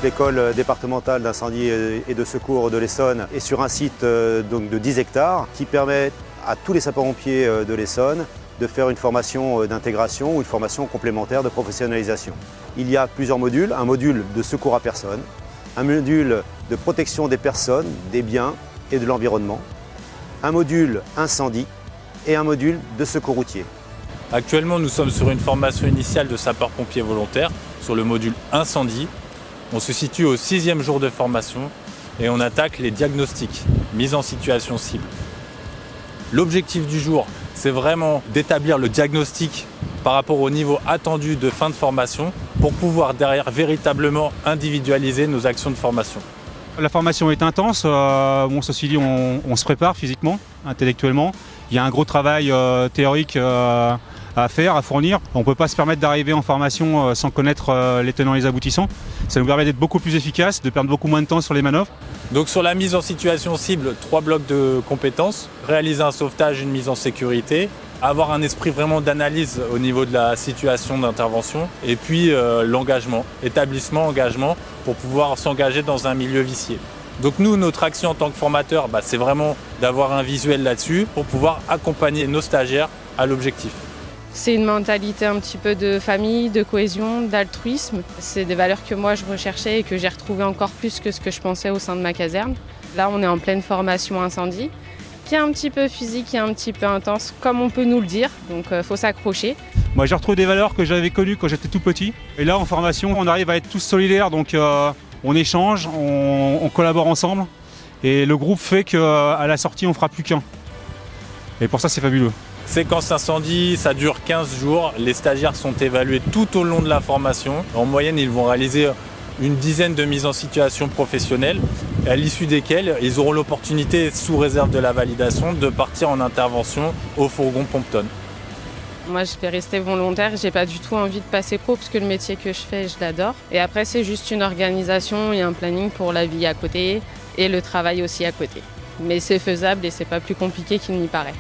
l'école départementale d'incendie et de secours de l'Essonne est sur un site donc de 10 hectares qui permet à tous les sapeurs-pompiers de l'Essonne de faire une formation d'intégration ou une formation complémentaire de professionnalisation. Il y a plusieurs modules, un module de secours à personne, un module de protection des personnes, des biens et de l'environnement, un module incendie et un module de secours routier. Actuellement, nous sommes sur une formation initiale de sapeurs-pompiers volontaires sur le module incendie. On se situe au 6e jour de formation et on attaque les diagnostics, mise en situation cible. L'objectif du jour, c'est vraiment d'établir le diagnostic par rapport au niveau attendu de fin de formation pour pouvoir derrière véritablement individualiser nos actions de formation. La formation est intense, ceci dit on se prépare physiquement, intellectuellement. Il y a un gros travail théorique à faire, à fournir. On ne peut pas se permettre d'arriver en formation sans connaître les tenants et les aboutissants. Ça nous permet d'être beaucoup plus efficace, de perdre beaucoup moins de temps sur les manœuvres. Donc sur la mise en situation cible, 3 blocs de compétences, réaliser un sauvetage, une mise en sécurité, avoir un esprit vraiment d'analyse au niveau de la situation d'intervention et puis l'engagement, établissement, engagement pour pouvoir s'engager dans un milieu vicié. Donc nous, notre action en tant que formateur, c'est vraiment d'avoir un visuel là-dessus pour pouvoir accompagner nos stagiaires à l'objectif. C'est une mentalité un petit peu de famille, de cohésion, d'altruisme. C'est des valeurs que moi je recherchais et que j'ai retrouvées encore plus que ce que je pensais au sein de ma caserne. Là, on est en pleine formation incendie, qui est un petit peu physique, qui est un petit peu intense, comme on peut nous le dire, donc faut s'accrocher. Moi j'ai retrouvé des valeurs que j'avais connues quand j'étais tout petit. Et là en formation, on arrive à être tous solidaires, donc on échange, on collabore ensemble. Et le groupe fait qu'à la sortie, on ne fera plus qu'un. Et pour ça, c'est fabuleux. Séquence incendie, ça dure 15 jours. Les stagiaires sont évalués tout au long de la formation. En moyenne, ils vont réaliser une dizaine de mises en situation professionnelles, à l'issue desquelles ils auront l'opportunité, sous réserve de la validation, de partir en intervention au fourgon pompe-tonne. Moi, je vais rester volontaire. J'ai pas du tout envie de passer pro parce que le métier que je fais, je l'adore. Et après, c'est juste une organisation et un planning pour la vie à côté et le travail aussi à côté. Mais c'est faisable et c'est pas plus compliqué qu'il n'y paraît.